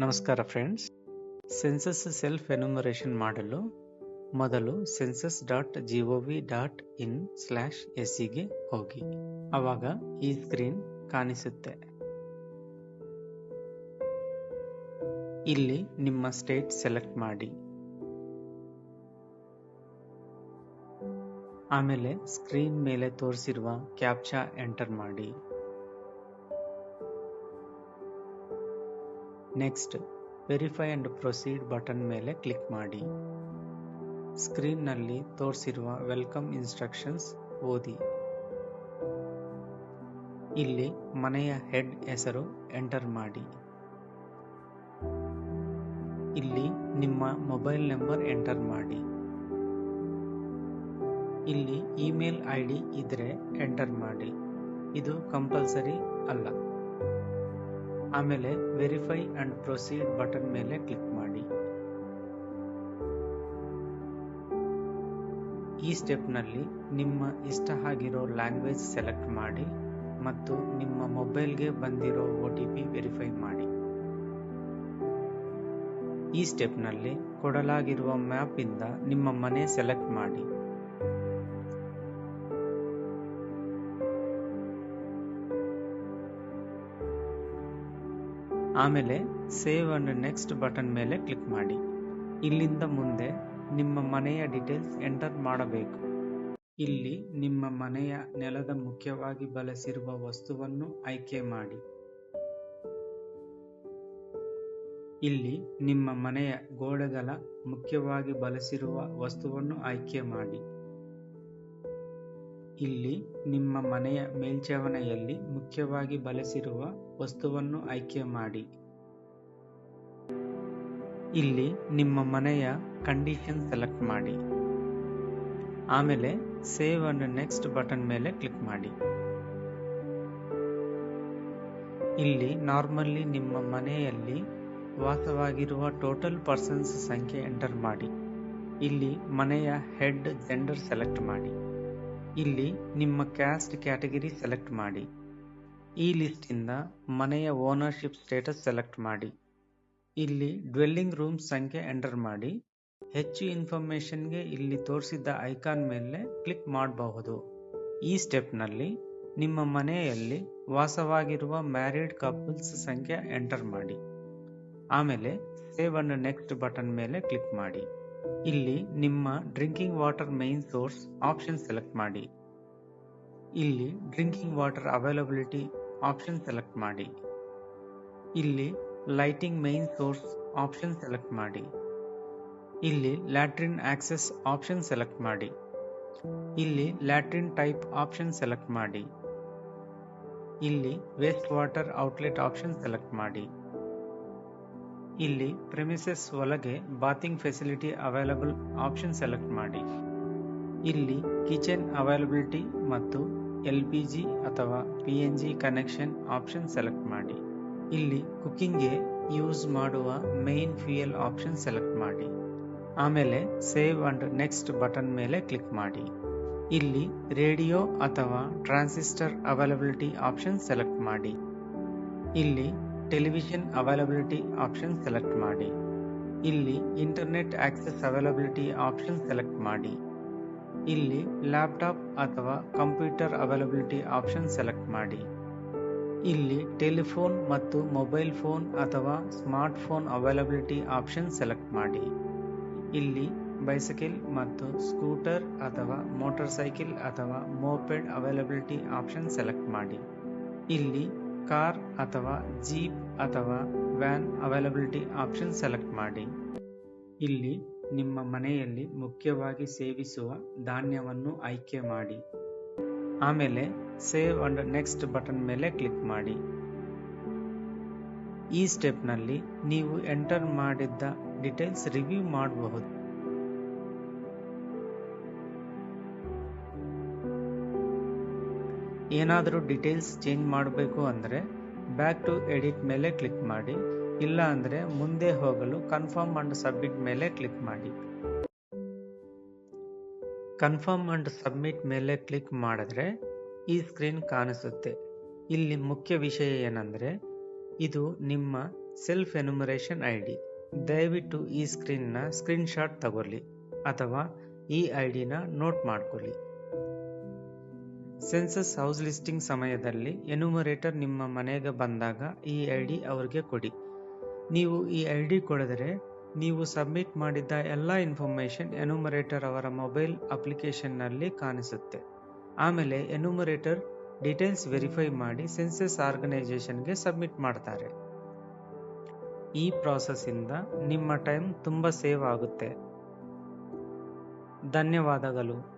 ನಮಸ್ಕಾರ friends. Census self enumeration ಮಾಡಲು ಮೊದಲು census.gov.in/se ಹೋಗಿ. ಆವಾಗ ಈ ಸ್ಕ್ರೀನ್ ಕಾಣಿಸುತ್ತೆ. ಇಲ್ಲಿ ನಿಮ್ಮ ಸ್ಟೇಟ್ ಸೆಲೆಕ್ಟ್ ಮಾಡಿ. ಆಮೇಲೆ ಸ್ಕ್ರೀನ್ ಮೇಲೆ ತೋರಿಸಿರುವ ಕ್ಯಾಪ್ಚಾ ಎಂಟರ್ ಮಾಡಿ. Next verify and proceed button ಮೇಲೆ ಕ್ಲಿಕ್ ಮಾಡಿ. ಸ್ಕ್ರೀನ್ ನಲ್ಲಿ ತೋರಿಸಿರುವ ವೆಲ್ಕಮ್ ಇನ್ಸ್ಟ್ರಕ್ಷನ್ಸ್ ಓದಿ. ಇಲ್ಲಿ ಮನೆಯ ಹೆಡ್ ಹೆಸರು ಎಂಟರ್ ಮಾಡಿ. ಇಲ್ಲಿ ನಿಮ್ಮ ಮೊಬೈಲ್ ನಂಬರ್ ಎಂಟರ್ ಮಾಡಿ. ಇಲ್ಲಿ ಇಮೇಲ್ ಐಡಿ ಇದ್ರೆ ಎಂಟರ್ ಮಾಡಿ. ಇದು ಕಂಪಲ್ಸರಿ ಅಲ್ಲ. ಆಮೇಲೆ ವೆರಿಫೈ ಅಂಡ್ ಪ್ರೊಸೀಡ್ ಬಟನ್ ಮೇಲೆ ಕ್ಲಿಕ್ ಮಾಡಿ. ಈ ಸ್ಟೆಪ್ ನಲ್ಲಿ ನಿಮ್ಮ ಇಷ್ಟ ಆಗಿರೋ ಲ್ಯಾಂಗ್ವೇಜ್ ಸೆಲೆಕ್ಟ್ ಮಾಡಿ ಮತ್ತು ನಿಮ್ಮ ಮೊಬೈಲ್ಗೆ ಬಂದಿರೋ OTP ವೆರಿಫೈ ಮಾಡಿ. ಈ ಸ್ಟೆಪ್ ನಲ್ಲಿ ಕೊಡಲಾಗಿರುವ ಮ್ಯಾಪ್ ಇಂದ ನಿಮ್ಮ ಮನೆ ಸೆಲೆಕ್ಟ್ ಮಾಡಿ. ಆಮೇಲೆ ಸೇವ್ ಅಂಡ್ ನೆಕ್ಸ್ಟ್ ಬಟನ್ ಮೇಲೆ ಕ್ಲಿಕ್ ಮಾಡಿ. ಇಲ್ಲಿಂದ ಮುಂದೆ ನಿಮ್ಮ ಮನೆಯ ಡೀಟೇಲ್ಸ್ ಎಂಟರ್ ಮಾಡಬೇಕು. ಇಲ್ಲಿ ನಿಮ್ಮ ಮನೆಯ ನೆಲದ ಮುಖ್ಯವಾಗಿ ಬಳಸಿರುವ ವಸ್ತುವನ್ನು ಆಯ್ಕೆ ಮಾಡಿ. ಇಲ್ಲಿ ನಿಮ್ಮ ಮನೆಯ ಗೋಡೆಗಳ ಮುಖ್ಯವಾಗಿ ಬಳಸಿರುವ ವಸ್ತುವನ್ನು ಆಯ್ಕೆ ಮಾಡಿ. ಇಲ್ಲಿ ನಿಮ್ಮ ಮನೆಯ ಮೇಲ್ಛಾವಣಿಯಲ್ಲಿ ಮುಖ್ಯವಾಗಿ ಬಳಸಿರುವ ವಸ್ತುವನ್ನು ಆಯ್ಕೆ ಮಾಡಿ. ಇಲ್ಲಿ ನಿಮ್ಮ ಮನೆಯ ಕಂಡೀಷನ್ ಸೆಲೆಕ್ಟ್ ಮಾಡಿ. ಆಮೇಲೆ ಸೇವ್ ಅಂಡ್ ನೆಕ್ಸ್ಟ್ ಬಟನ್ ಮೇಲೆ ಕ್ಲಿಕ್ ಮಾಡಿ. ಇಲ್ಲಿ ನಾರ್ಮಲಿ ನಿಮ್ಮ ಮನೆಯಲ್ಲಿ ವಾಸವಾಗಿರುವ ಟೋಟಲ್ ಪರ್ಸನ್ಸ್ ಸಂಖ್ಯೆ ಎಂಟರ್ ಮಾಡಿ. ಇಲ್ಲಿ ಮನೆಯ ಹೆಡ್ ಜೆಂಡರ್ ಸೆಲೆಕ್ಟ್ ಮಾಡಿ. ಇಲ್ಲಿ ನಿಮ್ಮ ಕ್ಯಾಸ್ಟ್ ಕ್ಯಾಟಗರಿ ಸೆಲೆಕ್ಟ್ ಮಾಡಿ. ಈ ಲಿಸ್ಟ್ ಇಂದ ಮನೆಯ ಓನರ್ಶಿಪ್ ಸ್ಟೇಟಸ್ ಸೆಲೆಕ್ಟ್ ಮಾಡಿ. ಇಲ್ಲಿ ಡ್ವೆಲ್ಲಿಂಗ್ ರೂಮ್ ಸಂಖ್ಯೆ ಎಂಟರ್ ಮಾಡಿ. ಹೆಚ್ಚು ಇನ್ಫಾರ್ಮೇಶನ್ಗೆ ಇಲ್ಲಿ ತೋರಿಸಿದ ಐಕಾನ್ ಮೇಲೆ ಕ್ಲಿಕ್ ಮಾಡಬಹುದು. ಈ ಸ್ಟೆಪ್ ನಲ್ಲಿ ನಿಮ್ಮ ಮನೆಯಲ್ಲಿ ವಾಸವಾಗಿರುವ ಮ್ಯಾರಿಡ್ ಕಪಲ್ಸ್ ಸಂಖ್ಯೆ ಎಂಟರ್ ಮಾಡಿ. ಆಮೇಲೆ ಸೇವ್ ಅಂಡ್ ನೆಕ್ಸ್ಟ್ ಬಟನ್ ಮೇಲೆ ಕ್ಲಿಕ್ ಮಾಡಿ. ಇಲ್ಲಿ ನಿಮ್ಮ drinking water main source option select ಮಾಡಿ. ಇಲ್ಲಿ drinking water availability option select ಮಾಡಿ. ಇಲ್ಲಿ lighting main source option select ಮಾಡಿ. ಇಲ್ಲಿ ಲ್ಯಾಟ್ರಿನ್ ಆಕ್ಸೆಸ್ ಆಪ್ಷನ್ ಸೆಲೆಕ್ಟ್ ಮಾಡಿ. ಇಲ್ಲಿ ಲ್ಯಾಟ್ರಿನ್ ಟೈಪ್ ಆಪ್ಷನ್ ಸೆಲೆಕ್ಟ್ ಮಾಡಿ. ಇಲ್ಲಿ waste water outlet option select ಮಾಡಿ. ಇಲ್ಲಿ ಪ್ರೆಮಿಸಸ್ ಒಳಗೆ bathing facility available option select ಮಾಡಿ. ಇಲ್ಲಿ ಕಿಚನ್ ಅವೈಲಬಿಲಿಟಿ ಮತ್ತು LPG ಅಥವಾ PNG ಕನೆಕ್ಷನ್ ಆಪ್ಷನ್ ಸೆಲೆಕ್ಟ್ ಮಾಡಿ. ಇಲ್ಲಿ ಕುಕಿಂಗ್ಗೆ ಯೂಸ್ ಮಾಡುವ ಮೇನ್ ಫ್ಯೂಯಲ್ ಆಪ್ಷನ್ ಸೆಲೆಕ್ಟ್ ಮಾಡಿ. ಆಮೇಲೆ ಸೇವ್ ಅಂಡ್ ನೆಕ್ಸ್ಟ್ ಬಟನ್ ಮೇಲೆ ಕ್ಲಿಕ್ ಮಾಡಿ. ಇಲ್ಲಿ ರೇಡಿಯೋ ಅಥವಾ ಟ್ರಾನ್ಸಿಸ್ಟರ್ ಅವೈಲಬಿಲಿಟಿ ಆಪ್ಷನ್ ಸೆಲೆಕ್ಟ್ ಮಾಡಿ. ಇಲ್ಲಿ ಟೆಲಿವಿಷನ್ ಅವೈಲಬಿಲಿಟಿ ಆಪ್ಷನ್ ಸೆಲೆಕ್ಟ್ ಮಾಡಿ. ಇಲ್ಲಿ internet access availability option select ಮಾಡಿ. ಇಲ್ಲಿ ಲ್ಯಾಪ್ಟಾಪ್ ಅಥವಾ ಕಂಪ್ಯೂಟರ್ ಅವೈಲಬಿಲಿಟಿ ಆಪ್ಷನ್ ಸೆಲೆಕ್ಟ್ ಮಾಡಿ. ಇಲ್ಲಿ ಟೆಲಿಫೋನ್ ಮತ್ತು ಮೊಬೈಲ್ ಫೋನ್ ಅಥವಾ smart phone availability option select ಮಾಡಿ. ಇಲ್ಲಿ ಬೈಸಿಕಲ್ ಮತ್ತು ಸ್ಕೂಟರ್ ಅಥವಾ ಮೋಟಾರ್ ಸೈಕಲ್ ಅಥವಾ ಮೋಪೆಡ್ ಅವೈಲಬಿಲಿಟಿ ಆಪ್ಷನ್ ಸೆಲೆಕ್ಟ್ ಮಾಡಿ. ಇಲ್ಲಿ ಕಾರ್ ಅಥವಾ ಜೀಪ್ ಅಥವಾ ವ್ಯಾನ್ ಅವೈಲಬಿಲಿಟಿ ಆಪ್ಷನ್ ಸೆಲೆಕ್ಟ್ ಮಾಡಿ. ಇಲ್ಲಿ ನಿಮ್ಮ ಮನೆಯಲ್ಲಿ ಮುಖ್ಯವಾಗಿ ಸೇವಿಸುವ ಧಾನ್ಯವನ್ನು ಆಯ್ಕೆ ಮಾಡಿ. ಆಮೇಲೆ ಸೇವ್ ಅಂಡ್ ನೆಕ್ಸ್ಟ್ ಬಟನ್ ಮೇಲೆ ಕ್ಲಿಕ್ ಮಾಡಿ. ಈ ಸ್ಟೆಪ್ ನಲ್ಲಿ ನೀವು ಎಂಟರ್ ಮಾಡಿದ್ದ ಡೀಟೇಲ್ಸ್ ರಿವ್ಯೂ ಮಾಡಬಹುದು. ಏನಾದರೂ ಡೀಟೇಲ್ಸ್ ಚೇಂಜ್ ಮಾಡಬೇಕು ಅಂದರೆ ಬ್ಯಾಕ್ ಟು ಎಡಿಟ್ ಮೇಲೆ ಕ್ಲಿಕ್ ಮಾಡಿ. ಇಲ್ಲ ಅಂದರೆ ಮುಂದೆ ಹೋಗಲು ಕನ್ಫರ್ಮ್ ಅಂಡ್ ಸಬ್ಮಿಟ್ ಮೇಲೆ ಕ್ಲಿಕ್ ಮಾಡಿ. ಕನ್ಫರ್ಮ್ ಅಂಡ್ ಸಬ್ಮಿಟ್ ಮೇಲೆ ಕ್ಲಿಕ್ ಮಾಡಿದ್ರೆ ಈ ಸ್ಕ್ರೀನ್ ಕಾಣಿಸುತ್ತೆ. ಇಲ್ಲಿ ಮುಖ್ಯ ವಿಷಯ ಏನಂದ್ರೆ ಇದು ನಿಮ್ಮ ಸೆಲ್ಫ್ ಎನ್ಯುಮರೇಷನ್ ID. ದಯವಿಟ್ಟು ಈ ಸ್ಕ್ರೀನ್ನ ಸ್ಕ್ರೀನ್ಶಾಟ್ ತಗೊಳ್ಳಿ ಅಥವಾ ಈ ಐಡಿನ ನೋಟ್ ಮಾಡ್ಕೊಳ್ಳಿ. ಸೆನ್ಸಸ್ ಹೌಸ್ ಲಿಸ್ಟಿಂಗ್ ಸಮಯದಲ್ಲಿ ಎನ್ಯುಮರೇಟರ್ ನಿಮ್ಮ ಮನೆಗೆ ಬಂದಾಗ ಈ ID ಅವ್ರಿಗೆ ಕೊಡಿ. ನೀವು ಈ ID ಕೊಡಿದರೆ ನೀವು ಸಬ್ಮಿಟ್ ಮಾಡಿದ್ದ ಎಲ್ಲ ಇನ್ಫಾರ್ಮೇಷನ್ ಎನ್ಯುಮರೇಟರ್ ಅವರ ಮೊಬೈಲ್ ಅಪ್ಲಿಕೇಶನ್ನಲ್ಲಿ ಕಾಣಿಸುತ್ತೆ. ಆಮೇಲೆ ಎನ್ಯುಮರೇಟರ್ ಡೀಟೇಲ್ಸ್ ವೆರಿಫೈ ಮಾಡಿ ಸೆನ್ಸಸ್ ಆರ್ಗನೈಸೇಷನ್ಗೆ ಸಬ್ಮಿಟ್ ಮಾಡ್ತಾರೆ. ಈ ಪ್ರಾಸೆಸ್ಸಿಂದ ನಿಮ್ಮ ಟೈಮ್ ತುಂಬ ಸೇವ್ ಆಗುತ್ತೆ. ಧನ್ಯವಾದಗಳು.